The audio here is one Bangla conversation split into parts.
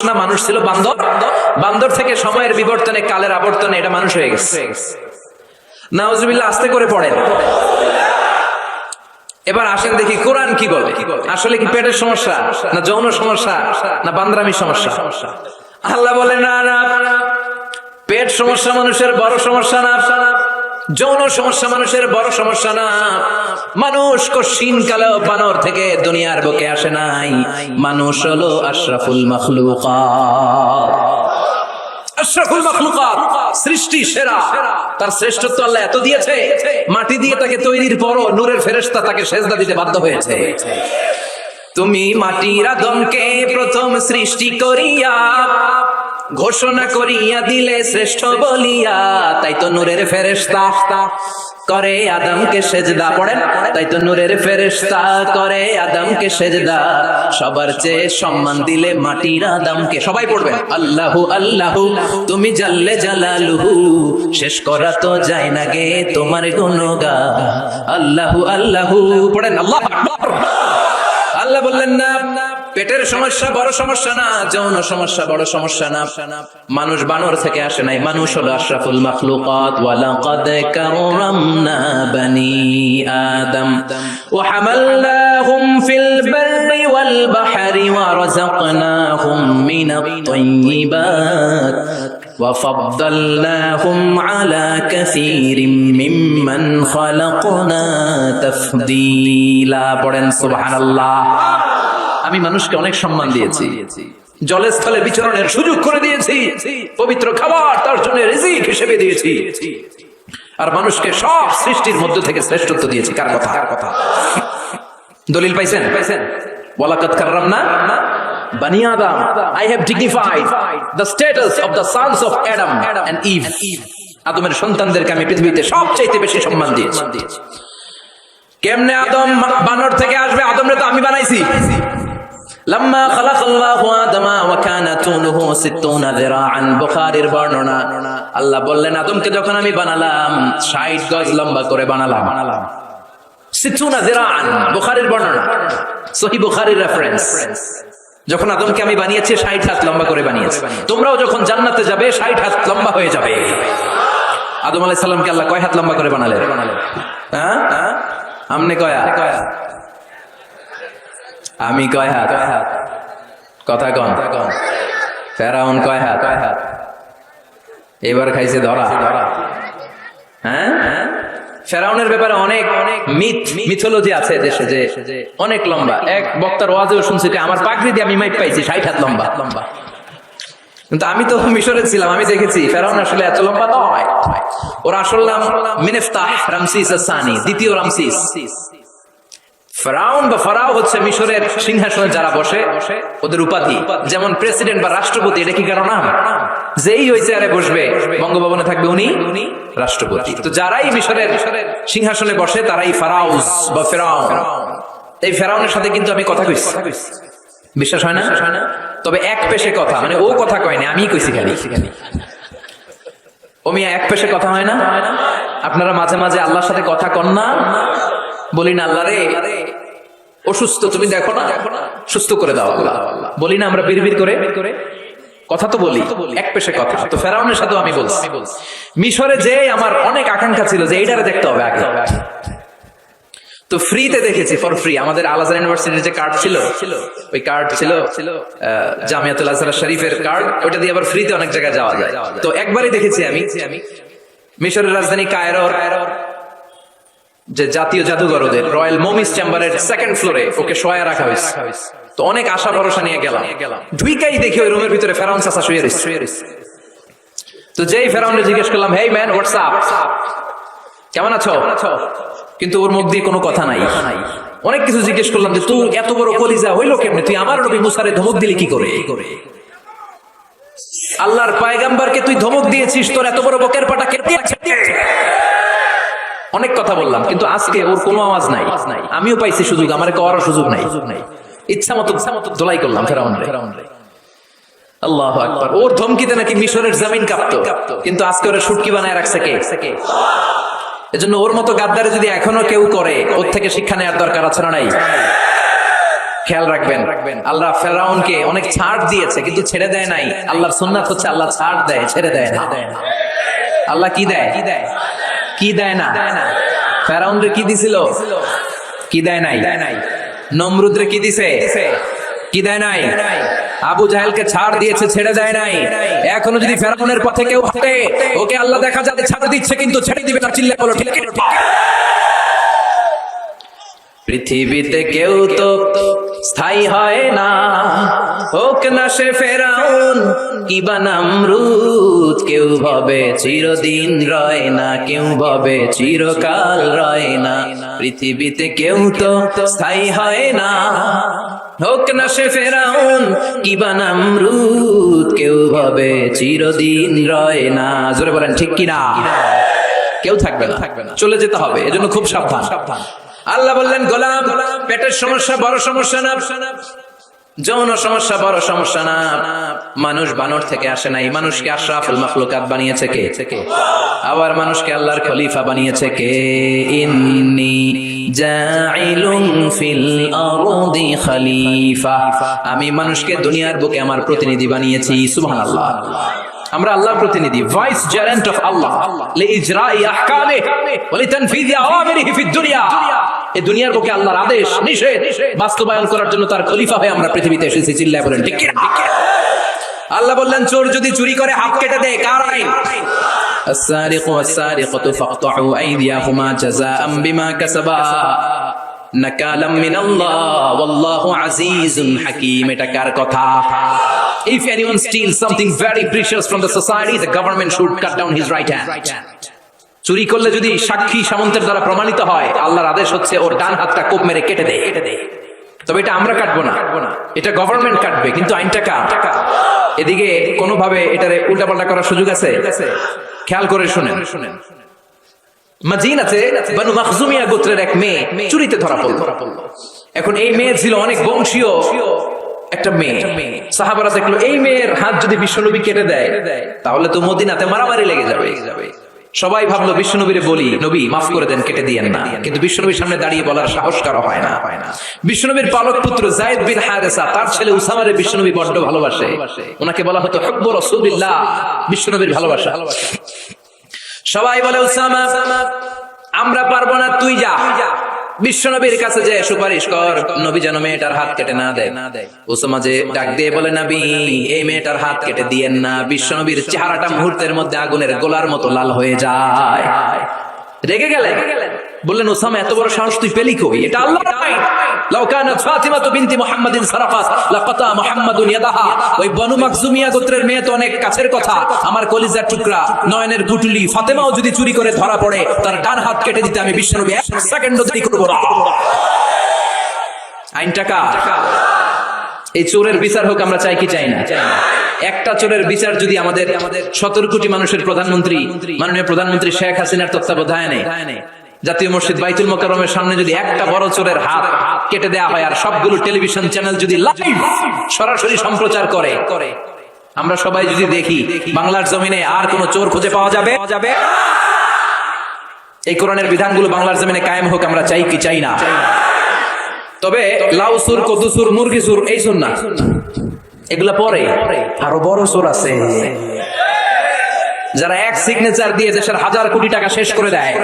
না মানুষ ছিল বান্দর, বান্দর থেকে সময়ের বিবর্তনে কালের আবর্তনে এটা মানুষ হয়ে গেছে। নাউজুবিল্লাহ, আস্তে করে পড়েন। এবার আসেন দেখি কোরআন কি বলে। আসলে কি পেটের সমস্যা, না যৌন সমস্যা, না বান্দরামি সমস্যা? আল্লাহ বলে না না, পেট সমস্যা মানুষের বড় সমস্যা না, যৌন সমস্যা মানুষের বড় সমস্যা না। মানুষ কশিন কালো বানর থেকে দুনিয়ার বুকে আসে নাই। মানুষ হলো আশরাফুল মাখলুকাত, আশরাফুল মাখলুকাত, সৃষ্টি সেরা। তার শ্রেষ্ঠত্ব আল্লাহ এত দিয়েছে, মাটি দিয়ে তাকে তৈরির পরও নূরের ফেরেশতা তাকে সেজদা দিতে বাধ্য হয়েছে। তুমি মাটির আদমকে প্রথম সৃষ্টি করিয়া ঘোষণা করিয়া দিলে শ্রেষ্ঠ বলিয়া, তাই তো নূরের ফেরেশতা করে আদমকে সেজদা। পড়েন, তাই তো নূরের ফেরেশতা করে আদমকে সেজদা। সবার চেয়ে সম্মান দিলে মাটির আদমকে। সবাই পড়বেন, আল্লাহু আল্লাহু তুমি জাল্লে জালালুহু, শেষ করা তো যায় না গে তোমার গুণগান। আল্লাহু আল্লাহু পড়েন, আল্লাহু আকবার। আল্লাহ বললেন না, পেটের সমস্যা বড় সমস্যা না, যৌন সমস্যা বড় সমস্যা না। মানুষ বানর থেকে আসে নাই, মানুষ হলো আশরাফুল মাখলুকাত। ওয়ালাকাদ কাররামনা বানি আদম ওয়া হামালনাহুম ফিল বাররি ওয়াল বাহরি ওয়া রাযাকনাহুম মিনাত তাইয়্যিবাত ওয়া ফাদ্দালনাহুম আলা কাসীরিম মিম্মান খালাকনা তাফদীলা। পড়েন সুবহানাল্লাহ। আমি মানুষকে অনেক সম্মান দিয়েছি, জলে স্থলে বিচরণের সুযোগ করে দিয়েছি, পবিত্র খাবার তার জন্য রিজিক হিসেবে দিয়েছি, আর মানুষকে সব সৃষ্টির মধ্য থেকে শ্রেষ্ঠত্ব দিয়েছি। কার কথা? কার কথা? দলিল পাইছেন? ওয়ালাকাদ কাররামনা বানি আদম, I have dignified the status of the sons of Adam and Eve. আদমের সন্তানদেরকে আমি পৃথিবীতে সবচেয়ে বেশি সম্মান দিয়েছি। কেমনে আদম বানর থেকে আসবে? আদমরে তো আমি বানাইছি। লাম্মা খালাকাল্লাহু আদামা ওয়া কানা তুলুহু 60 যিরাআন, বুখারীর বর্ণনা। আল্লাহ বললেন, আদমকে যখন আমি বানালাম 60 গজ লম্বা করে বানালাম। 60 যিরাআন, বুখারীর বর্ণনা, সহিহ বুখারীর রেফারেন্স। যখন আদমকে আমি বানিয়েছি 60 হাত লম্বা করে বানিয়েছি। তোমরাও যখন জান্নাতে যাবে 60 হাত লম্বা হয়ে যাবে। আদম আলাইহিস সালামকে আল্লাহ কয় হাত লম্বা করে বানালেন? হ্যাঁ, আমনে কয় হাত? আমি কয় হাত? কথা কন। ফেরাউন কয় হাত? এবার খাইছে ধরা। হ্যাঁ, ফেরাউনের ব্যাপারে অনেক মিথোলজি আছে দেশে, যে অনেক লম্বা। এক বক্তার ওয়াজেও শুনছি যে আমার পাগড়ি দিয়ে আমি মাইপ পাইছি 60 হাত লম্বা। কিন্তু আমি তো মিশরে ছিলাম, আমি দেখেছি ফেরাউন আসলে এত লম্বা নয়। ওর আসল নাম মিনেফতাহ রামসিস আস-সানি, দ্বিতীয় রামসিস। ফেরাউন বা ফারাও হচ্ছে মিশরের সিংহাসনে যারা বসে ওদের উপাধি। যেমন প্রেসিডেন্ট বা রাষ্ট্রপতি, এটা কি কারো নাম? যেই ওই চেয়ারে বসবে, বঙ্গভবনে থাকবে উনি রাষ্ট্রপতি। তো যারাই মিশরের সিংহাসনে বসে তারাই ফারাউস বা ফেরাউন। এই ফেরাউনের সাথে কিন্তু আমি কথা কইছি, বিশ্বাস হয় না? তবে এক পেশে কথা, মানে ও কথা কয়নি, আমি কইছি খালি। ও মিয়া এক পেশে কথা হয় না? আপনারা মাঝে মাঝে আল্লাহর সাথে কথা কন না? বলি না, আল্লাহ রে অসুস্থ, তুমি দেখো না, সুস্থ করে দাও আল্লাহ। বলি না আমরা বিড়বিড় করে? কথা তো বলি, এক পেশে কথা। তো ফেরাউনের সাথেও আমি বলছি। মিশরে যে আমার অনেক আকাঙ্ক্ষা ছিল যে এইটারে দেখতে হবে আগে, তো ফ্রিতে দেখেছি, ফর ফ্রি। আমাদের আল আজহার ইউনিভার্সিটির যে কার্ড ছিল, ওই কার্ড ছিল জামিয়াতুল আজহার শরীফের কার্ড, ওইটা দিয়ে আবার ফ্রিতে অনেক জায়গায় যাওয়া যায়। তো একবারই দেখেছি আমি মিশরের রাজধানী কায়রোর যে জাতীয় জাদুঘর, ওদের রয়্যাল মোমিস চেম্বারের 2nd ফ্লোরে ওকে শোয়া রাখা হয়েছে। তো অনেক আশা ভরসা নিয়ে গেলাম, ঢুইকাই দেখি ওই রুমের ভিতরে ফেরাউন চাচা শুয়ে রয়েছে। তো যেই ফেরাউনকে জিজ্ঞেস করলাম, হেই ম্যান, হোয়াটস আপ, কেমন আছো? কিন্তু ওর মুখ দিয়ে কোনো কথা নাই। অনেক কিছু জিজ্ঞেস করলাম যে তুই এত বড় কলিজা হইলো কেমনে, তুই আমার নবী মুসারে ধমক দিলি কি করে? আল্লাহর পয়গম্বরকে তুই ধমক দিয়েছিস, তোর এত বড় বকের পাটা কে দিয়েছে? অনেক কথা বললাম, কিন্তু আজকে ওর কোনো আওয়াজ নাই। আমিও পাইছি সুযোগ, আমার করার সুযোগ নাই। ইচ্ছা মতো দোলাই করলাম ফেরাউনরে। আল্লাহু আকবার। ওর ধমকিতে নাকি মিশরের জমিন কাঁপতো, কিন্তু আজকে ওরা শুটকি বানায় রাখছে কে? এজন্য ওর মতো গাদ্দারে যদি এখনো কেউ করে, ওর থেকে শিক্ষা নেওয়ার দরকার আছে না নাই? খেয়াল রাখবেন, আল্লাহ ফেরাউনকে অনেক ছাড় দিয়েছে কিন্তু ছেড়ে দেয় নাই। আল্লাহর সুন্নাত হচ্ছে আল্লাহ ছাড় দেয়, ছেড়ে দেয় না। আল্লাহ কি দেয়, কি দেয় না? ফেরাউনরে কি দিছিল? কি দেয় নাই? নমরুদরে কি দিছে? কি দেয় নাই? আবু জাহেলকে ছাড় দিয়েছে, ছেড়ে দেয় নাই। এখনো যদি ফেরাউনের পথে কেউ হাঁটে, ওকে আল্লাহ দেখা যাবে ছাড় দিচ্ছে কিন্তু ছেড়ে দিবে না। চিল্লা বলো ঠিক ঠিক। পৃথিবীতে কেউ তো স্থায়ী হয় না, হোক না সে ফেরাউন কিবা নমরুদ। কেউ ভাবে চিরদিন রয় না, কেউ ভাবে চিরকাল রয় না। পৃথিবীতে কেউ তো স্থায়ী হয় না, হোক না সে ফেরাউন কিবা নমরুদ। কেউ ভাবে চিরদিন রয় না। জোরে বলেন ঠিক কিনা? কেউ থাকবে না, চলে যেতে হবে। এজন্য খুব সাবধান। আল্লাহ বললেন গোলাম, পেটের সমস্যা বড় সমস্যা না, যৌন সমস্যা বড় সমস্যা না। মানুষ বানর থেকে আসে নাই, মানুষকে আশরাফুল মাখলুকাত বানিয়েছে কে? আবার মানুষকে আল্লাহর খলিফা বানিয়েছে কে? ইন্নী জাইলুন ফিল আরদি খলিফা। আমি মানুষকে দুনিয়ার বুকে আমার প্রতিনিধি বানিয়েছি। সুবহানাল্লাহ। আমরা আল্লাহর প্রতিনিধি, ভাইস জেরেন্ট অফ আল্লাহ লিইজরাই আহকামিহি ওয়া লিতানফিযি আওয়ামিরিহি ফিদ দুনিয়া। এই দুনিয়ার বুকে আল্লাহর আদেশ নিষেধ বাস্তবায়ন করার জন্য তার খলিফা হয়ে আমরা পৃথিবীতে এসেছি। চিল্লায় বলেন ঠিক কি? আল্লাহ বললেন চোর যদি চুরি করে হাত কেটে দেয়, কার আইন? আস-সারিকু ওয়াস-সারিকাতু ফাকতাউ আইদিয়াহুমা জাযাআম বিমা কাসাবা নাকালাম মিনাল্লাহ ওয়াল্লাহু আজিজুন হাকীম। এটা কার কথা? If anyone steals something very precious from the society, the government should cut down his right hand. চুরি করলে যদি সাক্ষী সামন্তের দ্বারা প্রমাণিত হয়, আল্লাহর আদেশ হচ্ছে ওর ডান হাতটা কোপ মেরে কেটে দেয়। তবে এটা আমরা কাটবো না, এটা গভর্নমেন্ট কাটবে। কিন্তু আইনটা কার? এদিকে কোনোভাবে এটারে উল্টাপাল্টা করার সুযোগ আছে? খেয়াল করে শুনেন। মাদিনাতে বনু মাখজুমিয়া গোত্রের এক মেয়ে চুরিতে ধরা পড়ল। এখন এই মেয়ে ছিল অনেক বংশীয় একটা মেয়ে। সাহাবারা দেখলো এই মেয়ের হাত যদি বিশ্বনবী কেটে দেয় তাহলে তো মদিনাতে মারামারি লেগে যাবে। সবাই ভাবলো বিশ্বনবীরে বলি, নবী মাফ করে দেন, কেটে দিয়েন না। কিন্তু বিশ্বনবীর সামনে দাঁড়িয়ে বলার সাহস কারো হয় না। বিশ্বনবীর পালক পুত্র যায়েদ বিন হারেসা, তার ছেলে উসামারে বিশ্বনবী বড্ড ভালোবাসে। ওনাকে বলা হতো হুব্বু রাসূলিল্লাহ, বিশ্বনবীর ভালোবাসা। সবাই বলে উসামা আমরা পারবো না, তুই যা বিশ্বনবীর কাছে যে সুপারিশ কর, নবী যেন মেয়েটার হাত কেটে না দেয়। উসামা যে ডাক দিয়ে বলে, নবী এই মেয়েটার হাত কেটে দিয়েন না। বিশ্বনবীর চেহারাটা মুহূর্তের মধ্যে আগুনের গোলার মতো লাল হয়ে যায়। রেগে গেলেন, বললেন উসামা এত বড় সাহস তুই পেলি কই? এটা আল্লাহর আইন। লাউ কানাত ফাতিমাতু বিনতি মুহাম্মাদিন সারাফাত লাকাতা মুহাম্মাদুন ইয়াদাহা। ওই বনু মাখজুমিয়া গোত্রের মেয়ে তো অনেক কাছের কথা, আমার কলিজার টুকরা নয়নের পুটুলি ফাতেমাও যদি চুরি করে ধরা পড়ে, তার ডান হাত কেটে দিতে আমি বিশ্বনবী 1 সেকেন্ডও দেরি করব না। আইনটা কার? এই চোরের বিচার হোক আমরা চাই কি চাই না? একটা চোরের বিচার যদি আমাদের 17 কোটি মানুষের প্রধানমন্ত্রী মাননীয় প্রধানমন্ত্রী শেখ হাসিনার তত্ত্বাবধানে জাতীয় মসজিদ বাইতুল মোকাররমের সামনে যদি একটা বড় চোরের হাত কেটে দেয়া হয়, আর সবগুলো টেলিভিশন চ্যানেল যদি লাইভ সরাসরি সম্প্রচার করে, আমরা সবাই যদি দেখি, বাংলার জমিনে আর কোন চোর খুঁজে পাওয়া যাবে? এই কোরআনের বিধানগুলো বাংলার জমিনে কায়েম হোক আমরা চাই কি চাই না? তবে লাউ সুর, কদু সুর, মুরগি সুর, এই সুর না, এগুলা পরে আরো বড় সুর আছে, যারা এক সিগনেচার দিয়ে দেশের হাজার কোটি টাকা শেষ করে দেয়,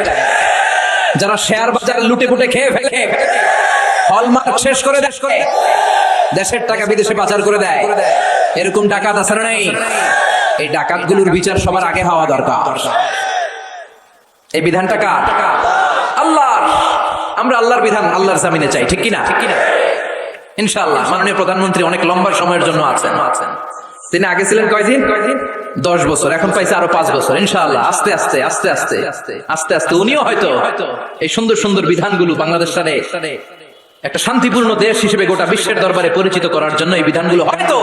যারা শেয়ার বাজার লুটে পুটে খেয়ে ফেলে, হলমার্ক শেষ করে দেশের টাকা বিদেশে পাচার করে দেয়, এরকম ডাকাত আছে না নাই? এই ডাকাতগুলোর বিচার সবার আগে হওয়া দরকার। এই বিধানটা কার? আল্লাহর। আমরা আল্লাহর বিধান আল্লাহর জামিনে চাই, ঠিক কিনা? ইনশাআল্লাহ। মাননীয় প্রধানমন্ত্রী অনেক লম্বা সময়ের জন্য আছেন। তিনি আগে ছিলেন কয়দিন? 10 বছর, এখন পাইছে আরো 5 বছর। ইনশাআল্লাহ আস্তে আস্তে আস্তে আস্তে আস্তে আস্তে উনিও হয়তো এই সুন্দর সুন্দর বিধানগুলো বাংলাদেশে একটা শান্তিপূর্ণ দেশ হিসেবে গোটা বিশ্বের দরবারে পরিচিত করার জন্য এই বিধানগুলো হয়তো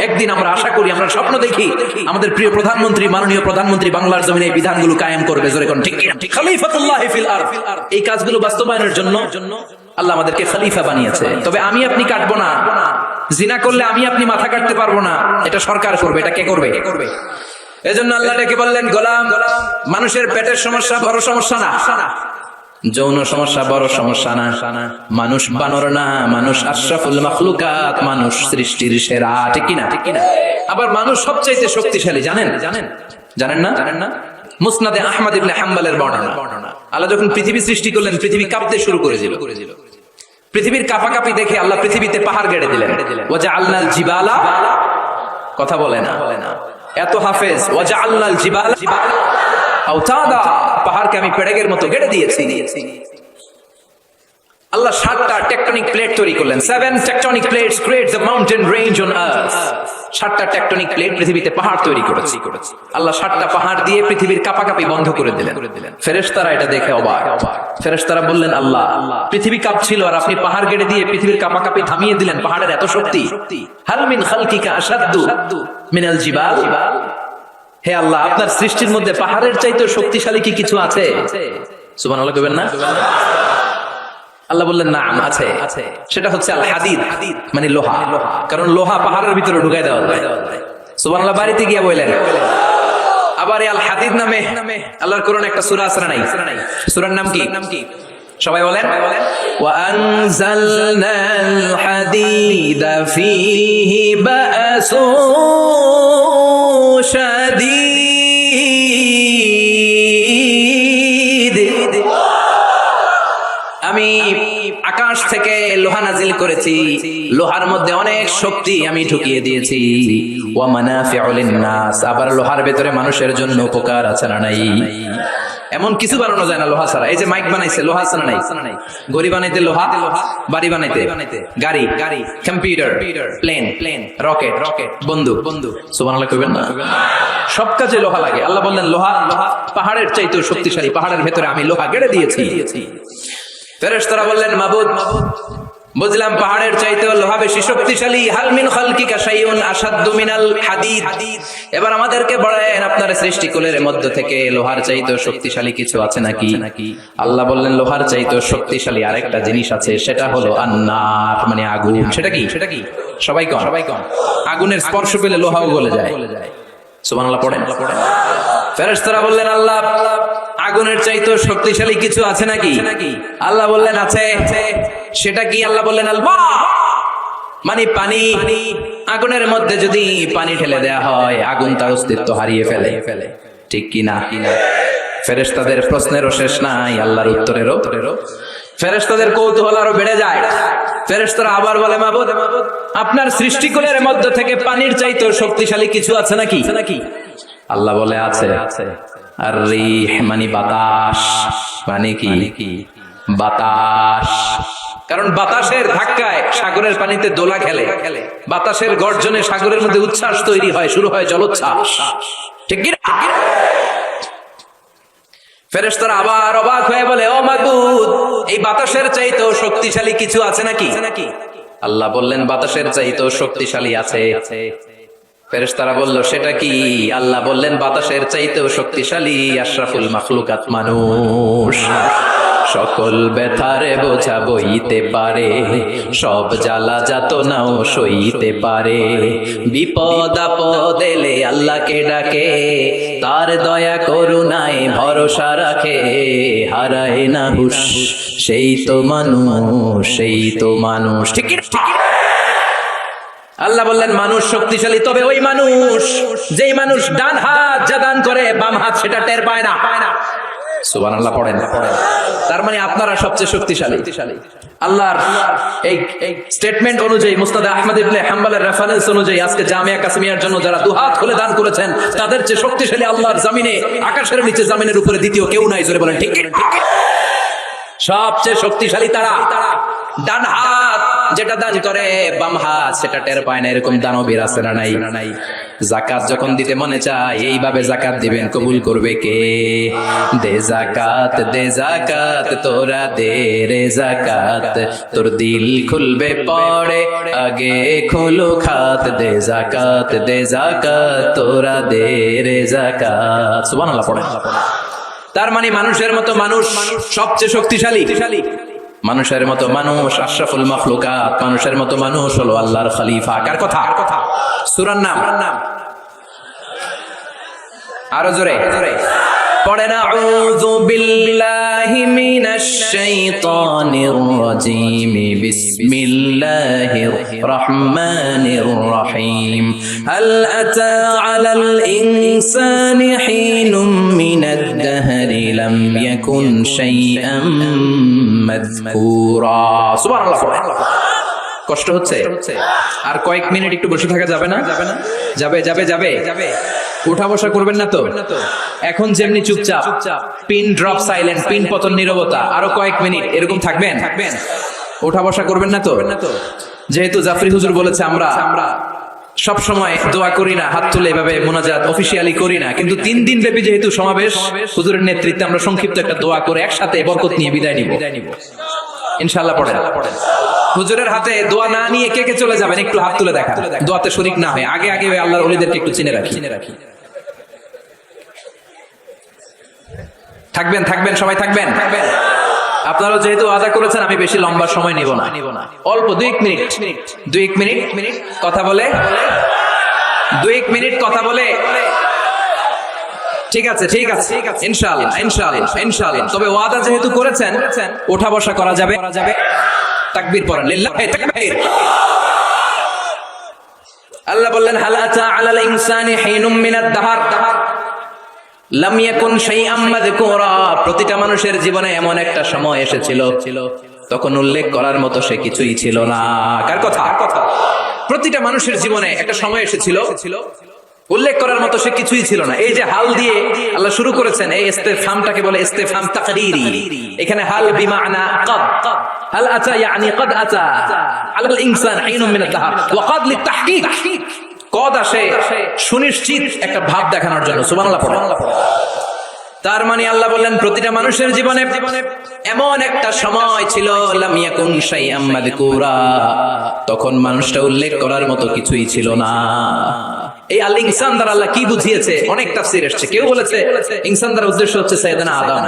একদিন, আমরা আশা করি, আমরা স্বপ্ন দেখি, আমাদের প্রিয় প্রধানমন্ত্রী, মাননীয় প্রধানমন্ত্রী বাংলার জমিনে এই বিধানগুলো কায়েম করবে। জোরে কোন ঠিক কিনা? খলিফাতুল্লাহি ফিল আরদ। এই কাজগুলো বাস্তবায়নের জন্য আল্লাহ আমাদেরকে খলিফা বানিয়েছে। তবে আমি আপনি কাটবো না। জিনা করলে আমি আপনি মাথা কাটতে পারবো না, এটা সরকার করবে। এটা কে করবে? এজন্য আল্লাহ ডেকে বললেন, গোলাম, মানুষের পেটের সমস্যা বড় সমস্যা না, যৌন সমস্যা বড় সমস্যা না, মানুষ বানর না, মানুষ আশরাফুল মাখলুকাত, মানুষ সৃষ্টির সেরা, ঠিক কিনা? আবার মানুষ সবচাইতে শক্তিশালী, জানেন না? মুসনাদে আহমদ ইবনে হাম্বলের বর্ণনা, আল্লাহ যখন পৃথিবী সৃষ্টি করলেন, পৃথিবী কাঁপতে শুরু করেছিল। পৃথিবীর কাঁপাকাঁপি দেখে আল্লাহ পৃথিবীতে পাহাড় গেড়ে দিলেন। ওয়াজআলনাল জিবালা, কথা বলে না, এত হাফেজ, ওয়াজআলনাল জিবালা আওতাদা, পাহাড়কে আমি পেড়েগের মতো গেড়ে দিয়েছি। আল্লাহ 7টা টেকটনিক প্লেট তৈরি করলেন। 7 tectonic plates create the mountain range on earth. 7টা টেকটনিক প্লেট পৃথিবীতে পাহাড় তৈরি করেছে। আল্লাহ 7টা পাহাড় দিয়ে পৃথিবীর কাঁপাকাঁপি বন্ধ করে দিলেন। ফেরেশতারা এটা দেখে অবাক। ফেরেশতারা বললেন, আল্লাহ, পৃথিবী কাঁপছিল আর আপনি পাহাড় গেড়ে দিয়ে পৃথিবীর কাঁপাকাঁপি থামিয়ে দিলেন, পাহাড়ের এত শক্তি। হাল মিন খালকিকা আশাদ্দু মিনাল জিবাল, হে আল্লাহ, আপনার সৃষ্টির মধ্যে পাহাড়ের চাইতে শক্তিশালী কি কিছু আছে? সুবহানাল্লাহ কইবেন না? আল্লাহ বললেন, নাম আছে, সেটা হচ্ছে আল হাদিদ, মানে লোহা। কারণ লোহা পাহাড়ের ভিতরে ঢুকাই দেওয়া যায়। সুবহানাল্লাহ বাড়িতে গিয়ে বললেন। আবার আল হাদিদ নামে আল্লাহর কোরআনে একটা সূরা আছে না নাই? সূরার নাম কি? সবাই বলেন, ওয়া আনজালনাল হাদিদা ফীহি বা'সু শাদীদ, আমি আকাশ থেকে লোহা নাজিল করেছি, লোহার মধ্যে অনেক শক্তি আমি ঢুকিয়ে দিয়েছি। ওয়া মানাফিউ লিন-নাস, আবার লোহার ভেতরে মানুষের জন্য উপকার আছে না নাই? এমন কিছু বানানো যায় না লোহা ছাড়া। এই যে মাইক বানাইছে লোহা ছাড়া নাই, ঘড়ি বানাইতে লোহা, বাড়ি বানাইতে গাড়ি, কম্পিউটার, প্লেন, রকেট, বন্দুক। সুবহানাল্লাহ কইবেন না? সব কাজে লোহা লাগে। আল্লাহ বললেন, লোহা পাহাড়ের চাইতেও শক্তিশালী, পাহাড়ের ভেতরে আমি লোহা গেড়ে দিয়েছি। ফেরেশতারা বললেন, মাবুদ, বুঝলাম পাহাড়ের চাইতেও লোহা বেশি শক্তিশালী। হাল মিন খালকিকা শাইউন আশাদ্দু মিনাল হাদিদ, এবার আমাদেরকে বলেন, আপনার সৃষ্টিকুলের মধ্য থেকে লোহার চাইতেও শক্তিশালী কিছু আছে নাকি? আল্লাহ বললেন, লোহার চাইতেও শক্তিশালী আরেকটা জিনিস আছে, সেটা হলো আন্নার, মানে আগুন। সেটা কি? সবাই কন। আগুনের স্পর্শ পেলে লোহাও গলে যায়। সুবহানাল্লাহ পড়েন। ফেরেশতারা বললেন, আল্লাহ, আগুনের চাইতেও শক্তিশালী কিছু আছে নাকি? আল্লাহ বললেন, আছে। সেটা কি? আল্লাহ বললেন, আল মা, মানে পানি। আগুনের মধ্যে যদি পানি ঢেলে দেয়া হয়, আগুন তার অস্তিত্ব হারিয়ে ফেলে, ঠিক কি না? ফেরেশতাদের প্রশ্নেরও শেষ নাই, আল্লাহর উত্তরেরও। ফেরেশতাদের কৌতূহল আরো বেড়ে যায়। ফেরেশতারা আবার বলে, মাবুদ, আপনার সৃষ্টিকুলের মধ্য থেকে পানির চাইতেও শক্তিশালী কিছু আছে নাকি? আল্লাহ বলে, আছে। আর রিহ, মানে বাতাস। মানে কি? বাতাস। কারণ বাতাসের ধাক্কায় সাগরের পানিতে দোলা খেলে, বাতাসের গর্জনে সাগরের মধ্যে উচ্ছ্বাস তৈরি হয়, শুরু হয় জলোচ্ছ্বাস, ঠিক কি? ফেরেশতারা আবার অবাক হয়ে বলে, ও মাবুদ, এই বাতাসের চাইতেও শক্তিশালী কিছু আছে নাকি? আল্লাহ বললেন, বাতাসের চাইতেও শক্তিশালী আছে। ফেরেশতারা বলল, সেটা কি? আল্লাহ বললেন, বাতাসের চাইতেও শক্তিশালী আশরাফুল মাখলুকাত, মানুষ। সকল ব্যথারে বোঝা বইতে পারে, সব জ্বালা যাতনাও সইতে পারে। বিপদ আপদ এলে আল্লাহকে ডাকে, তার দয়া করুণায় ভরসা রাখে। হারায় না হুশ, সেই তো মানুষ, ঠিক কি? আল্লাহ বললেন, মানুষ শক্তিশালী, তবে ওই মানুষ, যেই মানুষ ডান হাত যা দান করে, বাম হাত সেটা টের পায় না। সুবহানাল্লাহ পড়েন। তার মানে আপনারা সবচেয়ে শক্তিশালী। আল্লাহর এই স্টেটমেন্ট অনুযায়ী, মুসনাদে আহমদ ইবনে হাম্বলের রেফারেন্স অনুযায়ী, আজকে জামিয়া কাসিমিয়ার জন্য যারা দুহাত খুলে দান করেছেন, তাদের চেয়ে শক্তিশালী আল্লাহর জমিনে, আকাশের নিচে, জমিনের উপরে দ্বিতীয় কেউ নাই। জোরে বলেন, ঠিক? সবচেয়ে শক্তিশালী তারা। ডান হাত যেটা দান করে, বাম হাত সেটা টের পায় না। এরকম দানবীর আছে না নাই? যাকাত যখন দিতে মনে চায়, এইভাবে যাকাত দিবেন, কবুল করবে কে? দে যাকাত, দে যাকাত, তোরা দে রে যাকাত, তোর দিল খুলবে পড়ে, আগে খোলো খাত। দে যাকাত, দে যাকাত, তোরা দে রে যাকাত। সুবহানাল্লাহ পড়েন। তার মানে মানুষের মতো মানুষ সবচেয়ে শক্তিশালী। মানুষের মতো মানুষ আশরাফুল মাখলুকাত, মানুষের মতো মানুষ হলো আল্লাহর খলিফা। কার কথা? সূরার নাম আরো জোরে, পড়েন আউযু বিল্লাহি মিনাশ শাইতানির রাজীম বিসমিল্লাহির রহমানির রহিম হাল আতা আলাল ইনসানি হিনুম মিনাদ দাহরি লাম ইয়াকুন শাইআম মাযকুরা। সুবহানাল্লাহ। কষ্ট হচ্ছে? আর কয়েক মিনিট একটু বসে থাকা যাবে না? যাবে যাবে যাবে যাবে। উঠা বসা করবেন না তো? এখন যেমনি চুপচাপ, পিন ড্রপ সাইলেন্ট, পিন পতন নীরবতা, আরো কয়েক মিনিট এরকম থাকবেন? উঠা বসা করবেন না তো? যেহেতু জাফরি হুজুর বলেছে আমরা সব সময় দোয়া করি না, হাত তুলে এভাবে মোনাজাত অফিসিয়ালি করি না, কিন্তু 3 দিন ব্যাপী যেহেতু সমাবেশ, হুজুরের নেতৃত্বে আমরা সংক্ষিপ্ত একটা দোয়া করে একসাথে বরকত নিয়ে বিদায় নিব ইনশাআল্লাহ। পড়েন। হুজুরের হাতে দোয়া না নিয়ে কে কে চলে যাবেন একটু হাত তুলে দেখা, দোয়াতে শরীক না হয়। আগে আগে আল্লাহর ওলিদেরকে একটু চিনে রাখি। থাকবেন থাকবেন সবাই থাকবেন। আপনারা যেহেতু ওয়াদা করেছেন আমি বেশি লম্বা সময় নিব না, অল্প 2 মিনিট কথা বলে, 2 মিনিট কথা বলে। ঠিক আছে ঠিক আছে ইনশাআল্লাহ ইনশাআল্লাহ ইনশাআল্লাহ। তবে ওয়াদা যেহেতু করেছেন ওঠা বসা করা যাবে। তাকবীর পড়েন, লিল্লাহি তাকবীর। আল্লাহ বললেন হাল আতা আলাল ইনসানি হিনুম মিনাদ দাহর লাম ইয়াকুন শাইআম মাযকুরা। প্রতিটা মানুষের জীবনে এমন একটা সময় এসেছিল তখন উল্লেখ করার মতো সে কিছুই ছিল না। কার কথা? প্রতিটা মানুষের জীবনে একটা সময় এসেছিল উল্লেখ করার মতো সে কিছুই ছিল না। এই যে হাল দিয়ে আল্লাহ শুরু করেছেন, এই ইস্তেফহামটাকে বলে ইস্তেফহাম তাকরীরি। এখানে হাল বিমানা ক্বাদ, হাল আতা ইয়ানি ক্বাদ আতা আলাল ইনসান হিনুম মিনাদ দাহর ওয়া ক্বাদ লিতাহকীক। কদ আসে সুনিশ্চিত একটা ভাব দেখানোর জন্য। সুবহানাল্লাহ পড়েন। তার মানে আল্লাহ বললেন প্রতিটা মানুষের জীবনে এমন একটা সময় ছিল লাম ইয়াকুন শাইআম মাযকুরা, তখন মানুষটা উল্লেখ করার মতো কিছুই ছিল না। এই আল ইনসান দ্বারা আল্লাহ কি বুঝিয়েছে? অনেক তাফসীর এসেছে। কেউ বলেছে ইনসান দ্বারা উদ্দেশ্য হচ্ছে সাইয়েদনা আদম,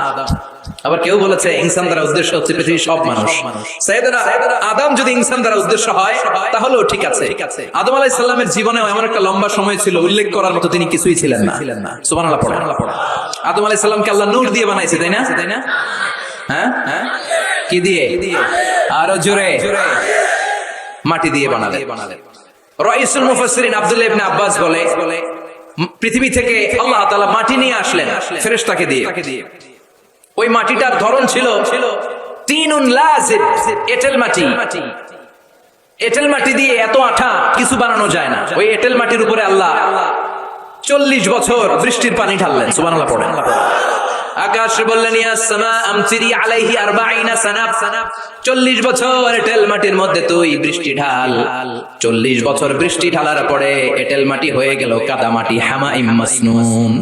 আবার কেউ বলেছে ইনসান দ্বারা উদ্দেশ্য হচ্ছে পৃথিবীর সব মানুষ। সাইয়েদনা আদম যদি ইনসান দ্বারা উদ্দেশ্য হয় তাহলেও ঠিক আছে। আদম আলাইহিস সালামের জীবনেও এমন একটা লম্বা সময় ছিল উল্লেখ করার মতো তিনি কিছুই ছিলেন না। সুবহানাল্লাহ পড়েন। আদম আলাইহিস সালামকে আল্লাহ নূর দিয়ে বানাইছে, তাই না? হ্যাঁ হ্যাঁ, কি দিয়ে? আরো জোরে, মাটি দিয়ে বানালেন। রাইসুল মুফাসসিরিন আব্দুল্লাহ ইবনে আব্বাস বলে পৃথিবী থেকে আল্লাহ তাআলা মাটি নিয়ে আসলেন ফেরেশতাকে দিয়ে। ওই মাটিটার ধরন ছিল তিনুন লাযিব, এঁটেল মাটি। এঁটেল মাটি দিয়ে এত আঠা কিছু বানানো যায় না। ওই এঁটেল মাটির উপরে আল্লাহ 40 বছর বৃষ্টির পানি ঢাললেন। সুবহানাল্লাহ পড়েন। আকাশ বললেন ইয়া সামা আমতিরি আলাইহি 40 সানা, 40 বছর এঁটেল মাটির মধ্যে তুই বৃষ্টি ঢাল। 40 বছর বৃষ্টি ঢালার পরে এঁটেল মাটি হয়ে গেল কাদা মাটি, হামাইম মাসনুন।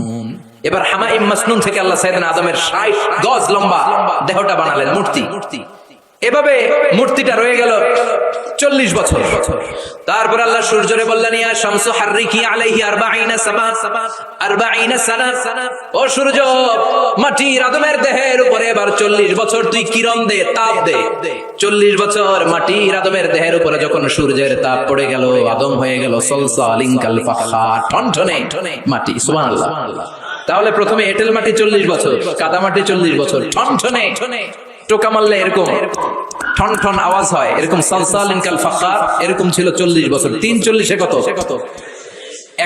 এবার হামাইম মাসনুন থেকে আল্লাহ সাইয়েদনা আদমের 60 গজ লম্বা দেহটা বানালেন, মূর্তি। এভাবে মূর্তিটা রয়ে গেল 40 বছর। তারপর আল্লাহ সূর্যরে বললেন ইয়া শামসু হাররিকি আলাইহি 40 সানা, ও সূর্য মাটির আদমের দেহের উপরে এবার 40 বছর তুই কিরণ দে, তাপ দে। 40 বছর মাটির আদমের দেহের উপরে যখন সূর্যের তাপ পড়ে গেল, আদম হয়ে গেল সলসালিন কাল ফাখার, ঠনঠনে মাটি। সুবহানাল্লাহ। তাহলে প্রথমে এঁটেল মাটি 40 বছর, কাদা মাটি 40 বছর, ঠনঠনে টোকা মারলে এরকম ঠন ঠন আওয়াজ হয়, এরকম সালসালিন কাল ফাখার, এরকম ছিল 40 বছর। 3 40 কত?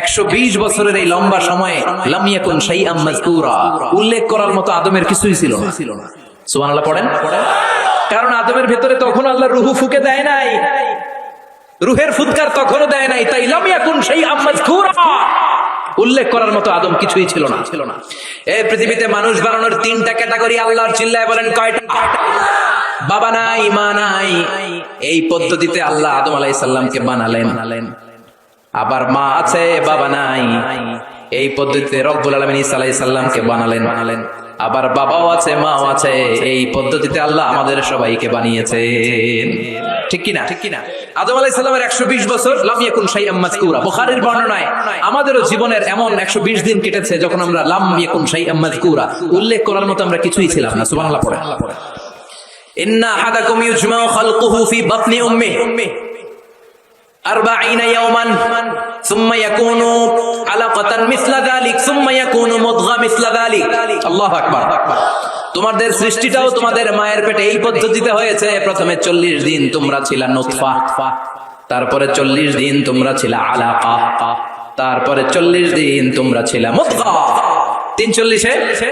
120 বছরের এই লম্বা সময়ে লাম ইয়াকুন শাইআম মাযকুরা, উল্লেখ করার মতো আদমের কিছুই ছিল না। সুবহানাল্লাহ পড়েন। কারণ আদমের ভেতরে তখন আল্লাহ রূহ ফুঁকে দেয় নাই, রূহের ফুৎকার তখনও দেয় নাই, তাই লাম ইয়াকুন শাইআম মাযকুরা, উল্লেখ করার মতো আদম কিছুই ছিল না। এই পৃথিবীতে মানুষ বানানোর 3টা ক্যাটাগরি আল্লাহর চিল্লায় বলেন কয়টা? বাবা নাই, মা নাই। এই পদ্ধতিতে আল্লাহ আদম আলাইহিস সালামকে বানালেন। আবার মা আছে, বাবা নাই। এই পদ্ধতিতে রব্বুল আলামিন ঈসা আলাইহিস সালামকে বানালেন। আবার বাবাও আছে, মাও আছে। এই পদ্ধতিতে আল্লাহ আমাদের সবাইকে বানিয়েছেন। ঠিক কিনা? আদম আলাইহিস সালামের 120 বছর লাম ইয়াকুন শাইআম মাযকুরা। বুখারীর বর্ণনায় আমাদেরও জীবনের এমন 120 দিন কেটেছে যখন আমরা লাম ইয়াকুন শাইআম মাযকুরা, উল্লেখ করার মতো আমরা কিছুই ছিলাম না। সুবহানাল্লাহ পড়েন। ইন্না আহাদাকুম ইউজমাউ খালকুহু ফি বাতনি উম্মিহি, 40 ইয়াওমান সুম্মা ইয়াকুনু আলাকাতান মিসলা যালিক সুম্মা ইয়াকুনু মুদগা মিসলা যালিক। আল্লাহু আকবার। তোমাদের সৃষ্টিটাও তোমাদের মায়ের পেটে এই পদ্ধতিতে হয়েছে। প্রথমে 40 দিন তোমরা ছিলা নুতফা, তারপরে 40 দিন তোমরা ছিলা আলাকা, তারপরে 40 দিন তোমরা ছিলা মুদগা। 340-এ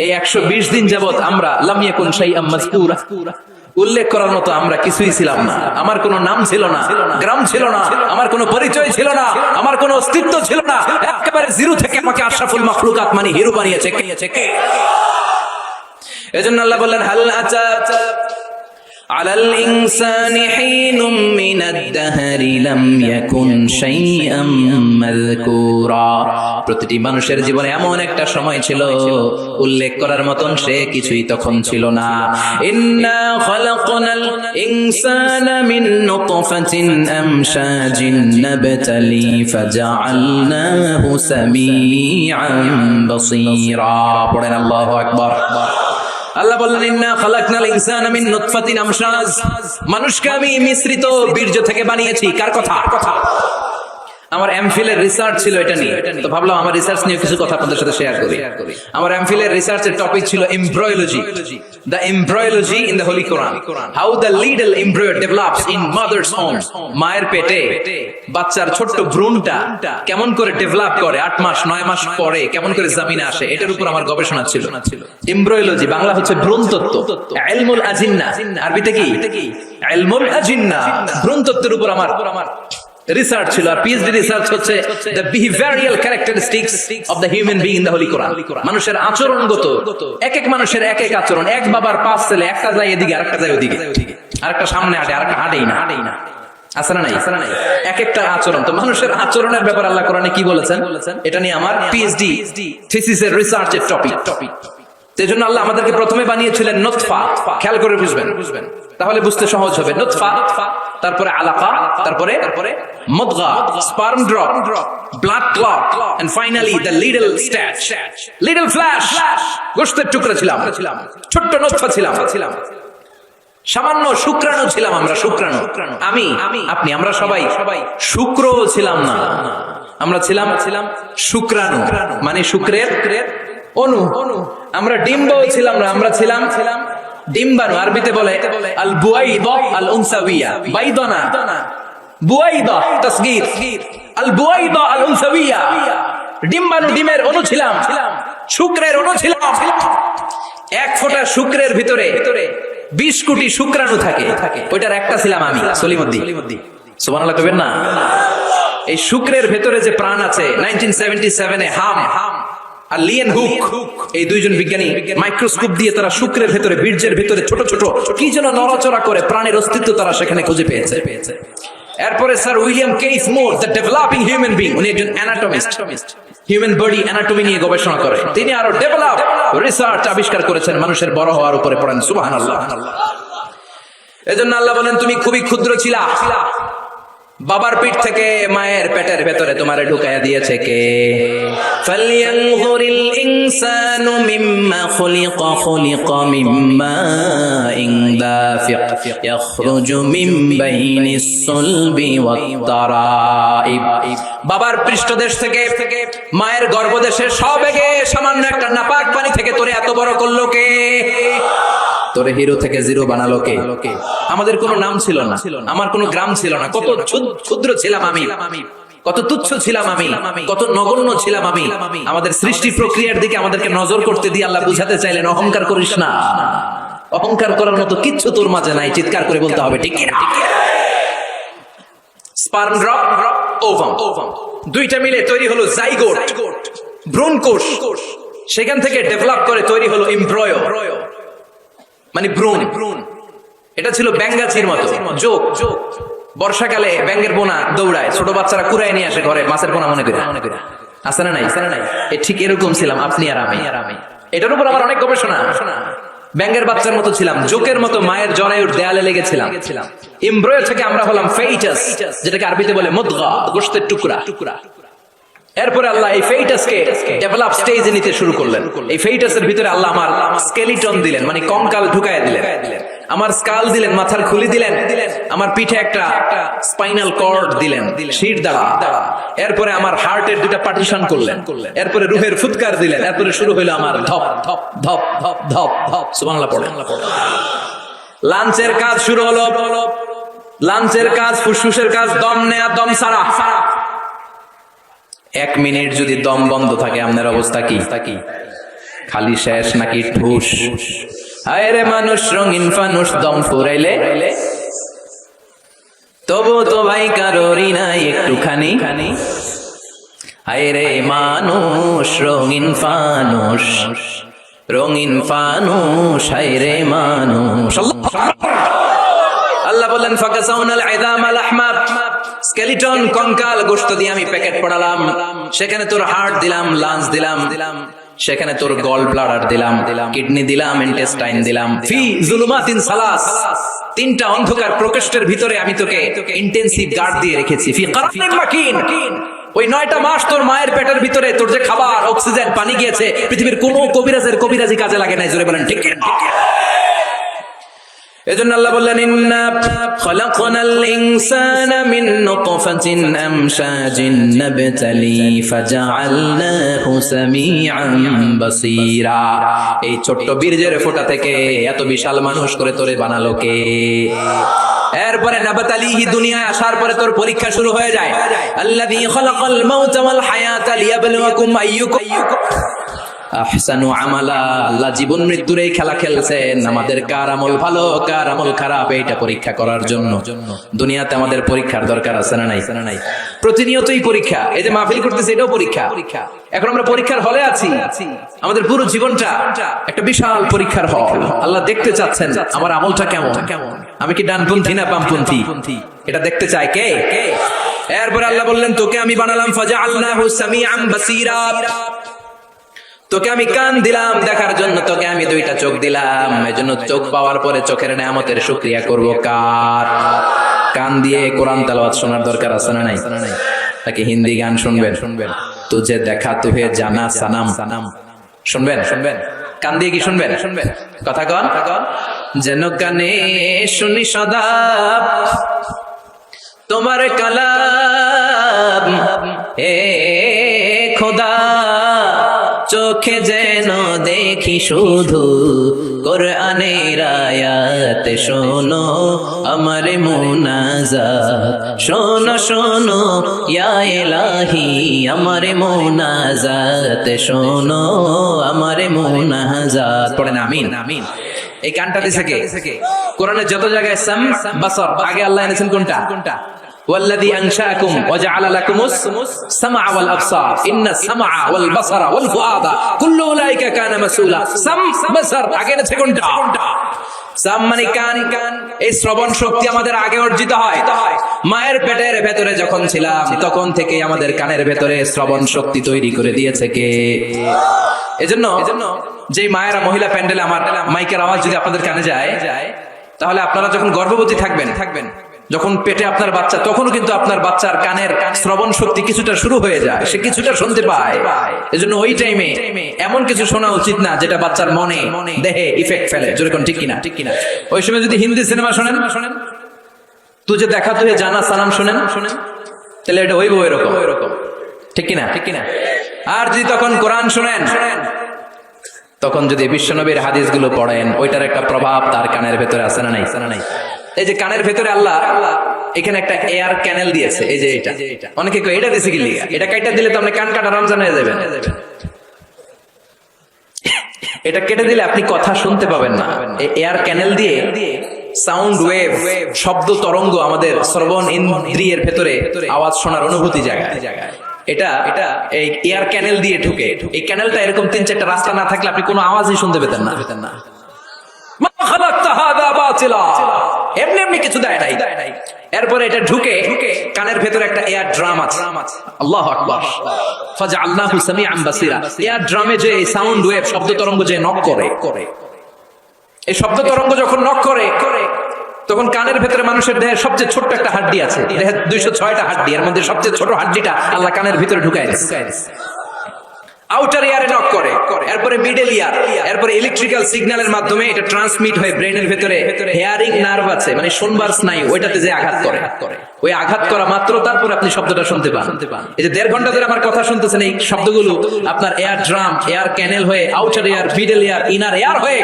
এই 120 দিন যাবত আমরা লাম ইয়াকুন শাইআম মাযকুরা, উল্লেখ করার মতো আমরা কিছুই ছিলাম না। আমার কোনো নাম ছিল না, গ্রাম ছিল না, আমার কোনো পরিচয় ছিল না, আমার কোনো অস্তিত্ব ছিল না। একেবারে জিরো থেকে আমাকে আশরাফুল মাখলুকাত মানে হিরো বানিয়েছে কে? এজন্য আল্লাহ বললেন হাল আতা আলাল ইনসানি হিনুম মিনাদ দাহরি লাম ইয়াকুন শাইআম মাযকুরা। প্রতিটি মানুষের জীবনে এমন একটা সময় ছিল উল্লেখ করার মতন সে কিছুই তখন ছিল না। ইন্না খালাকনাল ইনসানা মিন নুতফাতিন আমশাজিন নাবতালি ফাজআলনাহু সামিআন বাসীরা। পড়েন আল্লাহু আকবার। আল্লাহ বললেন ইন্না খালাকনাল ইনসানা মিন নুতফাতিন আমশাজ, মানুষকে আমি মিশ্রিত বীর্য থেকে বানিয়েছি। কার কথা? আমার এমফিল এর রিসার্চ ছিল এটা নিয়ে, তো ভাবলাম আমার রিসার্চ নিয়ে কিছু কথা আপনাদের সাথে শেয়ার করি। আমার এমফিল এর রিসার্চের টপিক ছিল embryology, the embryology in the holy Quran, how the little embryo develops in mother's womb. মায়ের পেটে বাচ্চার ছোট্ট ভ্রূণটা কেমন করে ডেভেলপ করে 8 মাস 9 মাস পরে কেমন করে জমিনে আসে, এটার উপর আমার গবেষণা ছিল। এমব্রয়োলজি বাংলা হচ্ছে ভ্রূণতত্ত্ব, ইলমুল আজিন্না আরবিতে কি? ইলমুল আজিন্না, ভ্রূণতত্ত্বের উপর আমার রিসার্চ ছিল। আর পিএইচডি রিসার্চ হচ্ছে the behavioural characteristics of the human being in the holy Quran. মানুষের আচরণগত, এক এক মানুষের এক এক আচরণ। এক বাবার 5 ছেলে, একটা যায় এদিকে আরেকটা যায় ওদিকে, আরেকটা সামনে হাঁটে আরেকটা হাঁটেই না। আছে না নাই? এক একটা আচরণ। তো মানুষের আচরণের ব্যাপার আল্লাহ কোরআনে কি বলেছেন, এটা নিয়ে আমার পিএইচডি থিসিসের রিসার্চের টপিক। সেজন্য আল্লাহ আমাদেরকে প্রথমে বানিয়েছিলেন নুতফা। খেয়াল করে বুঝবেন, তাহলে বুঝতে সহজ হবে। নুতফা, তারপরে আলাকা, তারপরে মুদগা, sperm drop, blood clot, and finally the little statue, little flesh. গোশতের টুকরা ছিলাম, ছোট্ট নুতফা ছিলাম, সামান্য শুক্রাণু ছিলাম আমরা। শুক্রাণু, আমি, আপনি, আমরা সবাই শুক্র ছিলাম না, আমরা ছিলাম শুক্রাণু, মানে শুক্রের অনু। আমরা ডিম্বও ছিলাম না, আমরা ছিলাম ডিম্বাণু। আরবিতে বলে আল বুয়াইদা আল উনসাবিয়া, বাইদানা বুয়াইদা তাসগীর, আল বুয়াইদা আল উনসাবিয়া। ডিম্বাণু, ডিমের অণু ছিলাম, শুক্রের অণু ছিলাম। এক ফোঁটা শুক্রের ভিতরে 20 কোটি শুক্রাণু থাকে, ওইটার একটা ছিলাম আমি, সলিমুদ্দিন। সুবহানাল্লাহ কইবেন না? এই শুক্রের ভেতরে যে প্রাণ আছে, 1977-এ হাম আর লিয়েন হুক, এই দুইজন বিজ্ঞানী মাইক্রোস্কোপ দিয়ে তারা শুক্রের ভেতরে, বীর্যের ভেতরে ছোট ছোট কি যেন নড়াচড়া করে প্রাণের অস্তিত্ব তারা সেখানে খুঁজে পেয়েছে। এরপরে sir William Keith Moore, the developing human being, উনি একজন অ্যানাটমিস্ট, হিউম্যান বডি অ্যানাটমি নিয়ে গবেষণা করে। তিনি আরো ডেভেলপ রিসার্চ আবিষ্কার করেছেন মানুষের বড় হওয়ার উপরে। পড়েন সুবহানাল্লাহ। এজন্য আল্লাহ বলেন তুমি খুবই ক্ষুদ্র ছিলা, বাবার পিঠ থেকে মায়ের পেটের ভেতরে তোমারে ঢুকায়া দিয়েছে কে? ফালয়ানজুরিল ইনসানু মিম্মা খুলিকা, খুলিকা মিম্মা ইনদাফিক ইয়াখরুজু মিন বাইনিস সুলবি ওয়াত তারাইব। বাবার পৃষ্ঠদেশ থেকে, মায়ের গর্ভদেশের সবেগে সামান্য একটা নাপাক পানি থেকে তোরে এত বড় করলো কে? তোরে হিরো থেকে জিরো বানালো কে? আমাদের কোনো নাম ছিল না, আমার কোনো গ্রাম ছিল না। কত ক্ষুদ্র ছিলাম আমি, কত তুচ্ছ ছিলাম আমি, কত নগণ্য ছিলাম আমি। আমাদের সৃষ্টি প্রক্রিয়ার দিকে আমাদেরকে নজর করতে দিয়ে আল্লাহ বুঝাতে চাইলেন অহংকার করিস না, অহংকার করার মতো কিচ্ছু তোর মাঝে নাই। চিৎকার করে বলতে হবে ঠিক না? স্পার্ম ড্রপ, ওভাম, দুইটা মিলে তৈরি হলো জাইগোট, ভ্রূণকোষ। সেখান থেকে ডেভেলপ করে তৈরি হলো এমব্রয়ো, মানে ভ্রূণ। এটা ছিল ব্যাঙ্গাচির মতো যোগ। বর্ষাকালে ব্যাঙ্গের বোনা দৌড়ায়, ছোট বাচ্চারা কুড়ায় নিয়ে আসে ঘরে মাছের বোনা মনে করে। আছে না নাই? ঠিক এরকম ছিলাম আপনি আর আমি। এটার উপর আমার অনেক গবেষণা। ব্যাঙ্গের বাচ্চার মতো ছিলাম, জোকের মতো মায়ের জরায়ুর দেয়ালে লেগেছিলাম। এমব্রয়ো থেকে আমরা হলাম ফেইটাস, যেটাকে আরবিতে বলে মুদগা, গোশতের টুকরা। এরপরে আল্লাহ এই ফেইটাসকে ডেভেলপ স্টেজে নিতে শুরু করলেন। এই ফেইটাসের ভিতরে আল্লাহ আমার স্কেলিটন দিলেন, মানে কঙ্কাল ঢুকায় দিলেন। আমার স্কাল দিলেন, মাথার খুলি দিলেন, আমার পিঠে একটা স্পাইনাল কর্ড দিলেন শির দ্বারা, এরপরে আমার হার্টের দুটা পার্টিশন করলেন, এরপরে রুহের ফুৎকার দিলেন, এরপরে শুরু হলো আমার ধপ ধপ ধপ ধপ ধপ ধপ। সুবহানাল্লাহ পড়ে। লাঞ্চের কাজ শুরু হলো। লাঞ্চের কাজ, ফুসফুসের কাজ, দম নেয়া, দম সারা। 1 মিনিট যদি দম বন্ধ থাকে আপনার অবস্থা কি? খালি শেষ নাকি ঠুস? হায় রে মানুষ রঙিন ফানুস, দম ফুরাইলে তবু তো ভাই কারোরই নাই একটুখানি। হায় রে মানুষ রঙিন ফানুস, রঙিন ফানুস, হায় রে মানুষ। আল্লাহ বললেন ফাকাসাউনাল ইযামা লাহমা, স্কেলিটন কঙ্কাল গোশত দিয়ে আমি প্যাকেট পড়ালাম, সেখানে তোর হার্ট দিলাম, লাঞ্চ দিলাম, সেখানে তোর গল ব্লাডার দিলাম, কিডনি দিলাম, ইন্টেস্টাইন দিলাম। ফি যুলুমাতিন সালাস, 3টা অন্ধকার প্রকোষ্ঠের ভিতরে আমি তোকে ইন্টেনসিভ গার্ড দিয়ে রেখেছি। ফি কারনিন মাকিন, ওই 9টা মাস তোর মায়ের পেটের ভিতরে তোর যে খাবার, অক্সিজেন, পানি গিয়েছে, পৃথিবীর কোনো কবিরাজি কাজে লাগে নাই। জোরে বলেন ঠিক কি? এজন্য আল্লাহ বললেন ইন্না খলাকনাল ইনসানা মিন নুতফাতিন আমশাজিন নাবতালি ফাজআলনাহু সামিআন বাসীরা। এই ছোট্ট বীর্যের ফোঁটা থেকে এত বিশাল মানুষ করে তোরে বানালো কে? এরপরে নাবতালিহি, দুনিয়ায় আসার পরে তোর পরীক্ষা শুরু হয়ে যায়। আল্লাযী খলাকাল মাউতা ওয়াল হায়াতা লিয়াবলুয়াকুম আইয়ুকুম আহসানু আমালা। আল্লাহ জীবন মৃত্যুর এই খেলা খেলছেন, আমাদের কার আমল ভালো কার আমল খারাপ এইটা পরীক্ষা করার জন্য। দুনিয়াতে আমাদের পরীক্ষার দরকার আছে না নাই? প্রতিনিয়তই পরীক্ষা। এই যে মাহফিল করতেছে, এটাও পরীক্ষা। এখন আমরা পরীক্ষার হলে আছি। আমাদের পুরো জীবনটা একটা বিশাল পরীক্ষার হল। আল্লাহ দেখতে চাচ্ছেন আমার আমলটা কেমন, আমি কি ডানপন্থী না বামপন্থী, এটা দেখতে চায় কে? এরপর আল্লাহ বললেন তোকে আমি বানালাম ফাজআলনাহু সামিআন বাসীরা, তোকে আমি কান দিলাম দেখার জন্য, তোকে আমি 2টা চোখ দিলাম। এজন্য চোখ পাওয়ার পরে চোখের নেয়ামতের শুকরিয়া করব কার? কান দিয়ে কোরআন তেলাওয়াত শোনার দরকার আছে না নাই? তাকে হিন্দি গান শুনবেন, তুঝে দেখা তুহে জানা সানাম, শুনবেন? কান দিয়ে কি শুনবেন? কথা কন, যেন কানে শুনি সদা তোমার কালাম, হে খোদা চোখে যেন দেখি শুধু কোরআনের আয়াত, শোনো আমার মুনাজাত, শোনো শোনো ইয়া ইলাহি আমার মুনাজাত, শোনো আমার মুনাজাত। পড়েন আমিন। এই গানটা দিছে কে? কোরআনের যত জায়গায় সাম বাসার, আগে আল্লাহ এনেছেন কোনটা? والذي أنشأكم وجعل لكم السمع والأبصار إن السمع والبصر والفؤاد كل أولئك كان مسؤولا। সাম বসর আগে না কোনটা? সাম মানে কান। এই শ্রবণ শক্তি আমাদের আগে অর্জিত হয়। মায়ের পেটের ভেতরে যখন ছিলাম তখন থেকে আমাদের কানের ভেতরে শ্রবণ শক্তি তৈরি করে দিয়েছে কে? এজন্য যে মায়েরা মহিলা প্যান্ডেলে আমার মাইকের আওয়াজ যদি আপনাদের কানে যায়, তাহলে আপনারা যখন গর্ভবতী থাকবেন, যখন পেটে আপনার বাচ্চা, তখনও কিন্তু আপনার বাচ্চার কানের শ্রবণ শক্তি কিছুটা শুরু হয়ে যায়, সে কিছুটা শুনতে পায়। এজন্য ওই টাইমে এমন কিছু শোনা উচিত না যেটা বাচ্চার মনে দেহে ইফেক্ট ফেলে। যেরকম ঠিক কিনা? ওই সময় যদি হিন্দি সিনেমা শোনেন, তুঝে দেখা তুহে জানা সালাম শোনেন, তাহলে এটা হইব এরকম। ঠিক কিনা? আর যদি তখন কোরআন শোনেন, তখন যদি বিশ্বনবীর হাদিসগুলো পড়েন, ওইটার একটা প্রভাব তার কানের ভেতরে আছে না নাই? এই যে কানের ভেতরে আল্লাহ এখানে একটা এয়ার ক্যানেল দিয়েছে, এই যে এটা। অনেকে কয় এটা দিছে কি লিগা? এটা কাটা দিলে তো আপনি কান কাটা রমজান হয়ে যাবেন। এটা কেটে দিলে আপনি কথা শুনতে পাবেন না। এই এয়ার ক্যানেল দিয়ে সাউন্ড ওয়েভ, শব্দ তরঙ্গ আমাদের শ্রবণ ইন্দ্রিয়ের ভেতরে আওয়াজ শোনার অনুভূতি জায়গায়। এটা এই এয়ার ক্যানেল দিয়ে ঢুকে। এই ক্যানেলটা এরকম 3-4টা রাস্তা না থাকলে আপনি কোনো আওয়াজই শুনতে পেতেন না। এমনি কিছু দেয় নাই। এরপরে এটা ঢুকে কানের ভেতরে একটা এয়ার ড্রাম আছে। আল্লাহু আকবার। ফাজআলনাহু সামিআন বাসীরা। এয়ার ড্রামে যে সাউন্ড ওয়েভ, শব্দ তরঙ্গ যে নক করে, এই শব্দ তরঙ্গ যখন নক করে, তখন কানের ভেতরে মানুষের দেহের সবচেয়ে ছোট্ট একটা হাড্ডি আছে। দেহের 206টা হাড্ডি, এর মধ্যে সবচেয়ে ছোট হাড্ডিটা আল্লাহ কানের ভিতরে ঢুকায় দিয়েছে। আউটার ইয়ারে নক করে, এরপরে মিডল ইয়ার, এরপরে ইলেকট্রিক্যাল সিগন্যালের মাধ্যমে এটা ট্রান্সমিট হয়ে ব্রেনের ভেতরে হেয়ারিং নার্ভ আছে, মানে শুনবার স্নায়ু, ওইটাতে যে আঘাত করে, ওই আঘাত করা মাত্র তারপরে আপনি শব্দটা শুনতে পান। এই যে 1.5 ঘন্টা ধরে আমার কথা শুনতেছেন, এই শব্দগুলো আপনার এয়ার ড্রাম, এয়ার ক্যানেল হয়ে outer air, middle air, inner air হয়ে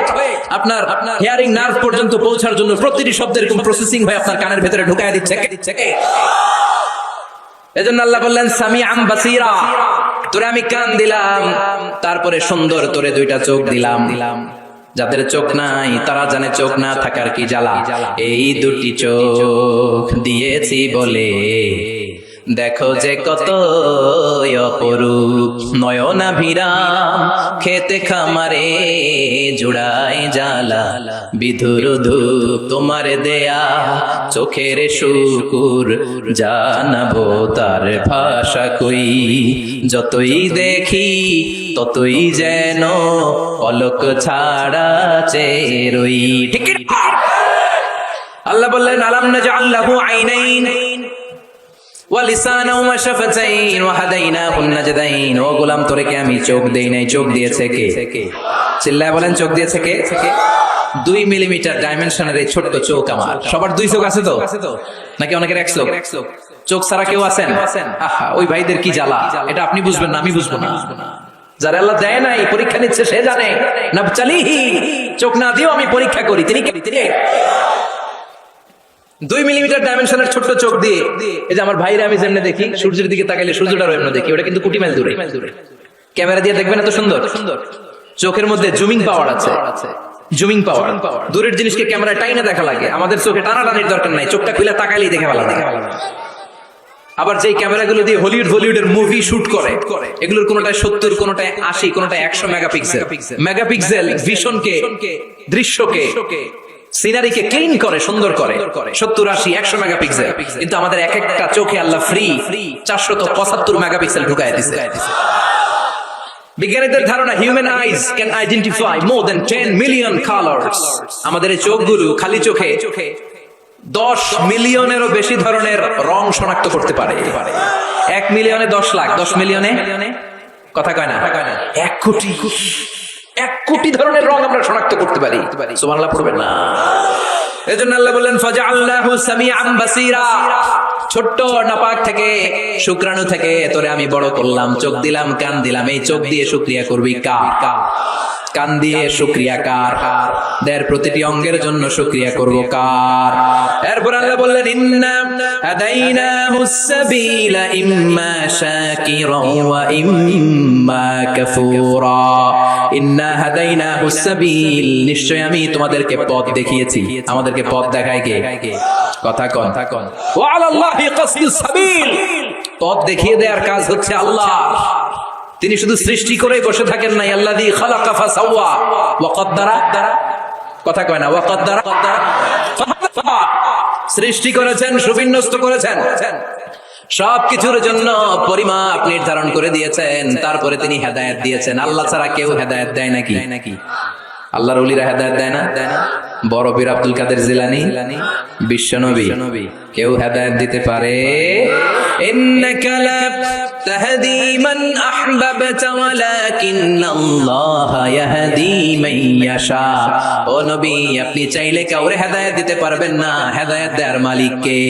আপনার হেয়ারিং নার্ভ পর্যন্ত পৌঁছার জন্য প্রতিটি শব্দের এরকম প্রসেসিং হয়ে আপনার কানের ভেতরে ঢুকায় দিচ্ছে। এজন্য আল্লাহ বললেন সামিআম বাসীরা, তোরে আমি কান দিলাম, তারপরে সুন্দর তোরে 2টা চোখ দিলাম। যাদের চোখ নাই তারা জানে চোখ না থাকার কি জ্বালা। এই 2টি চোখ দিয়েছি বলে দেখো যে কত অপরূপ, নয়নাভিরাম খেতে খামারে জুড়াই জ্বালা, বিধুর ধূপ তোমার দেয়া চোখের শুকুর, জানাবো তার ভাষা কই, যতই দেখি ততই যেন পলক ছাড়া চেরই। ঠিক আল্লাহ বললেন আলাম নাজআল লাহু আইনাইন ওয়া লিসানাও ওয়া শাফাতাইন ওয়া হাদাইনাহুন নাজদাইন। ও গোলাম তোরে কি আমি চোখ দেই নাই? চোখ দিয়েছে কে? চিল্লায় বলেন চোখ দিয়েছে কে? 2 মিলিমিটার ডাইমেনশনের এই ছোট্ট চোখ আমার। সবার 2 চোখ আছে তো নাকি অনেকের 1 চোখ? চোখ ছাড়া কেউ আছেন? আহা, ওই ভাইদের কি জ্বালা, এটা আপনি বুঝবেন না, আমি বুঝবো না। যারা আল্লাহ দেয় নাই, পরীক্ষা নিচ্ছে সে জানে। না চালিহি, চোখ না দিও আমি পরীক্ষা করি। তিনি 2 মিলিমিটার ডাইমেনশনের ছোট্ট চোখ দিয়ে, এই যে আমার ভাইরা আমি যেমনে দেখি, সূর্যের দিকে তাকাইলে সূর্যটা এমন দেখি, ওটা কিন্তু কোটি মাইল দূরে। ক্যামেরা দিয়ে দেখবেন এত সুন্দর। চোখের মধ্যে জুমিং পাওয়ার আছে, জুমিং পাওয়ার। দূরের জিনিসকে ক্যামেরায় টাইনা দেখা লাগে, আমাদের চোখে টানাটানির দরকার নাই, চোখটা খুলে তাকাইলেই দেখে ভালো লাগে। আবার যেই ক্যামেরাগুলো দিয়ে হলিউডের মুভি শুট করে, এগুলোর কোনটায় 70, কোনটায় 80, কোনটায় 100 মেগাপিক্সেল ভিশনকে, দৃশ্যকে, সিনারিকে ক্লিন করে, সুন্দর করে, 70, 80, 100 মেগাপিক্সেল। কিন্তু আমাদের এক একটা চোখে আল্লাহ ফ্রি 475 মেগাপিক্সেল ঢুকায় দিয়েছে। বিজ্ঞানীদের ধারণা human eyes can identify more than 10 million colours. আমাদের এই চোখগুলো খালি চোখে 10 মিলিয়নেরও বেশি ধরনের রং শনাক্ত করতে পারে। 1 মিলিয়নে 10 লাখ, 10 মিলিয়নে কথা কয় না, 1 কোটি, 1 কোটি ধরনের রং আমরা শনাক্ত করতে পারি। সুবহানাল্লাহ পড়বেন না? এজন্য আল্লাহ বললেন ফাজআলনাহু সামিআম বাসীরা, ছোট্ট নাপাক থেকে, শুক্রাণু থেকে তোরে আমি বড় করলাম, চোখ দিলাম, কান দিলাম। এই চোখ দিয়ে শুকরিয়া করবি কার? কান দিয়ে শুকরিয়া কার? দেহের প্রতিটি অঙ্গের জন্য শুকরিয়া করব কার? এরপর আল্লাহ বললেন ইন্না হাদাইনাহুস সাবিলা ইম্মা শাকিরাও ওয়া ইম্মা কাফুরা। ইন্না হাদাইনাহুস সাবিল, নিশ্চয় আমি তোমাদেরকে পথ দেখিয়েছি। আমাদেরকে পথ দেখায় কে? কথা কন। ওয়া আলাল্লাহি কাসদুস সাবিল, পথ দেখিয়ে দেওয়ার কাজ হচ্ছে আল্লাহ। তিনি শুধু সৃষ্টি করে বসে থাকেন নাই। আল্লাযী খালাকা ফাসাওয়া ওয়া কদ্দারা, কথা কয় না, ওয়া কদ্দারা, সৃষ্টি করেছেন, সুবিন্যস্ত করেছেন, সবকিছুর জন্য পরিমাপ নির্ধারণ করে দিয়েছেন। তারপরে তিনি হেদায়েত দিয়েছেন। আল্লাহ ছাড়া কেউ হেদায়েত দেয় নাকি? আল্লাহর ওলিরা হেদায়েত দেয় না? বড় পীর আব্দুল কাদের জিলানী, বিশ্বনবী, কেউ হেদায়েত দিতে পারে? ইন্নাকা লা তাহদি মান আহবাবতা ওয়ালাকিন্নাল্লাহা ইয়াহদি মান ইয়াশা। ও নবী, আপনি চাইলে কাউরে হেদায়েত দিতে পারবেন না, হেদায়েত দেওয়ার মালিক কে?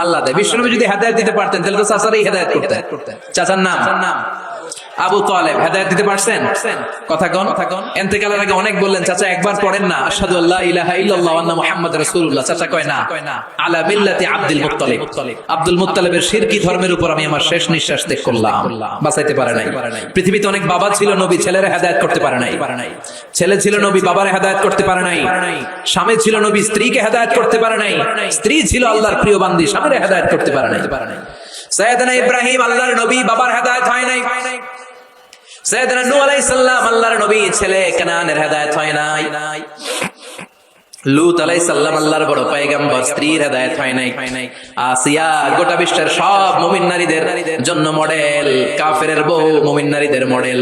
আল্লাহ দেয়। বিশ্বনবী যদি হেদায়েত দিতে পারতেন তাহলে তো চাচারই হেদায়েত করতেন। চাচার নাম আবু তালেব, হেদায়েত দিতে পারছেন? কথা কন। ইন্তেকালের আগে অনেক বললেন, চাচা একবার পড়েন না আশহাদু আল্লা ইলাহা ইল্লাল্লাহ ওয়া আন্না মুহাম্মাদুর রাসূলুল্লাহ। চাচা কয় না, আলা মিল্লাতি আব্দুল মুত্তালিব। আব্দুল মুত্তালিবের শিরকি ধর্মের উপর আমি আমার শেষ নিঃশ্বাস ত্যাগ করলাম। বাঁচাইতে পারে নাই। পৃথিবীতে অনেক বাবা ছিল নবী, ছেলেরা হেদায়েত করতে পারে নাই। ছেলে ছিল নবী, বাবারে হেদায়েত করতে পারে নাই। স্বামী ছিল নবী, স্ত্রীকে হেদায়েত করতে পারে নাই। স্ত্রী ছিল আল্লাহর প্রিয় বান্দি, স্বামীরে হেদায়েত করতে পারে নাই। সাইয়েদনা ইব্রাহিম আল্লাহর নবী, বাবার হেদায়েত হয় নাই। সাইয়েদনা নূহ আলাইহিস সালাম আল্লাহর নবী, ছেলে কানানের হেদায়েত হয় নাই। লূত আলাইহিস সালাম আল্লাহর বড় পয়গম্বর, স্ত্রীর হেদায়েত হয় নাই। আসিয়া গোটা বিশ্বের সব মুমিন নারীদের জন্য মডেল, কাফেরের বউ মুমিন নারীদের মডেল।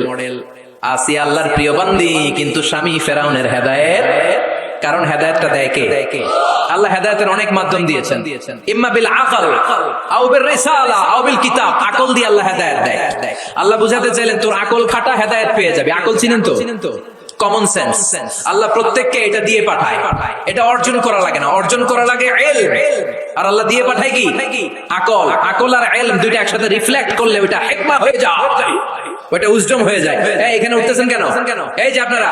আসিয়া আল্লাহর প্রিয় বান্দি, কিন্তু স্বামী ফেরাউনের হেদায়েত। কারণ হেদায়েতটা দেয় কে? আল্লাহ হেদায়েতের অনেক মাধ্যম দিয়েছেন। ইম্মা বিল আকল আও বিল রিসালা আও বিল কিতাব, আকল দিয়ে আল্লাহ হেদায়েত দেয়। আল্লাহ বুঝাতে চাইলেন তোর আকল খাটা, হেদায়েত পেয়ে যাবে। আকল চিনেন তো? Common sense. আল্লাহ প্রত্যেককে এটা দিয়ে পাঠায়। এটা অর্জন করা লাগে না, অর্জন করা লাগে ইলম। আর আল্লাহ দিয়ে পাঠায় কি? আকল। আকল আর ইলম দুইটা একসাথে রিফ্লেক্ট করলে ওটা হিকমা হয়ে যায়, ওটা উইজডম হয়ে যায়। এখানে উঠতেছেন কেন? এই যে আপনারা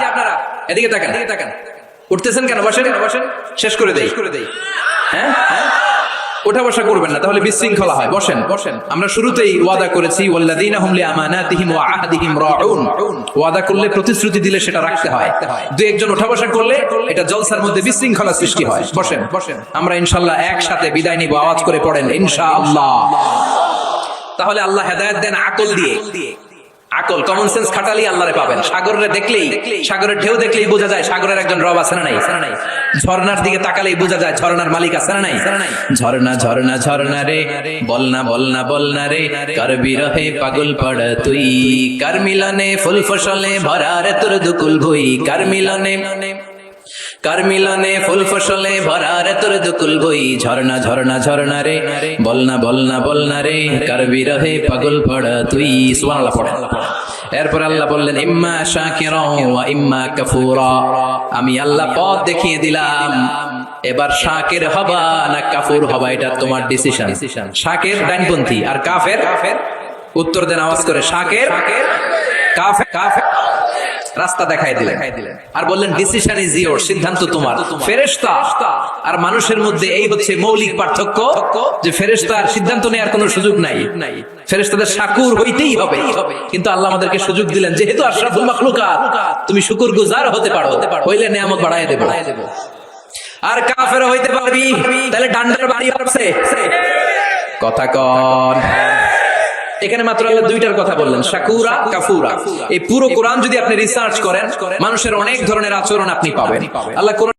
এদিকে তাকান, উঠতেছেন কেন? বসেন, শেষ করে দেই। হ্যাঁ, ওঠা বসা করবেন না, তাহলে বিশৃঙ্খলা হয়। বসেন। আমরা শুরুতেই ওয়াদা করেছি ওয়াল্লাযীনা হুম লিআমানাতিহিম ওয়া আহদিহিম রাউন। ওয়াদা করলে, প্রতিশ্রুতি দিলে সেটা রাখতে হয়। দুই একজন ওঠা বসা করলে এটা জলসার মধ্যে বিশৃঙ্খলা সৃষ্টি হয়। বসেন। আমরা ইনশাআল্লাহ একসাথে বিদায় নিব। আওয়াজ করে পড়েন ইনশাআল্লাহ। তাহলে আল্লাহ হেদায়েত দেন আকল দিয়ে। আকল, কমন সেন্স খাটালি আল্লাহরে পাবেন। সাগরের দেখলেই, সাগরের ঢেউ দেখলেই বোঝা যায় সাগরের একজন রব আছে না নাই? ঝর্ণার দিকে তাকালেই বোঝা যায় ঝর্ণার মালিক আছে না নাই? ঝর্ণা ঝর্ণা ঝর্ণা রে, বলনা রে, কার বিরহে পাগল পড় তুই, কার মিলনে ফুল ফসলে ভরা রে তোর দুকুল ভুই, কার মিলনে ফুল ফসলে ভরা রে তোর দুকুল ভুই, ঝর্ণা ঝর্ণা ঝর্ণা রে, বলনা রে, কার বিরহে পাগল পড় তুই। সুবহানাল্লাহ পড়েন। এরপর আল্লাহ বললেন ইম্মা শাকিরা ওয়া ইম্মা কাফুরা। আমি আল্লাহ পথ দেখিয়ে দিলাম, এবার শাকির হবা না কাফুর হবা এটা তোমার ডিসিশন। শাকির ডানপন্থী আর কাফের, উত্তর দেন আওয়াজ করে। শাকির, কাফের। রাস্তা দেখাই দিলেন আর বললেন ডিসিশন ইজ ইয়োর, সিদ্ধান্ত তোমার। ফেরেশতা আর মানুষের মধ্যে এই হচ্ছে মৌলিক পার্থক্য, যে ফেরেশতার সিদ্ধান্ত নেওয়ার কোনো সুযোগ নাই। ফেরেশতাদের শাকুর হইতেই হবে, কিন্তু আল্লাহ আমাদেরকে সুযোগ দিলেন, যেহেতু আশরাফুল মাখলুকাত তুমি শুকরগুজার হতে পারো, হইলে নিয়ামত বাড়ায় দেব। আর কাফের হইতে পারবি, তাহলে ডান্ডার বাড়ি আছে। কথা কন। এখানে মাত্র আল্লাহ দুইটার কথা বললেন, শাকুরা, কাফুরা। এই পুরো কোরআন যদি আপনি রিসার্চ করেন, মানুষের অনেক ধরনের আচরণ আপনি পাবেন। আল্লাহ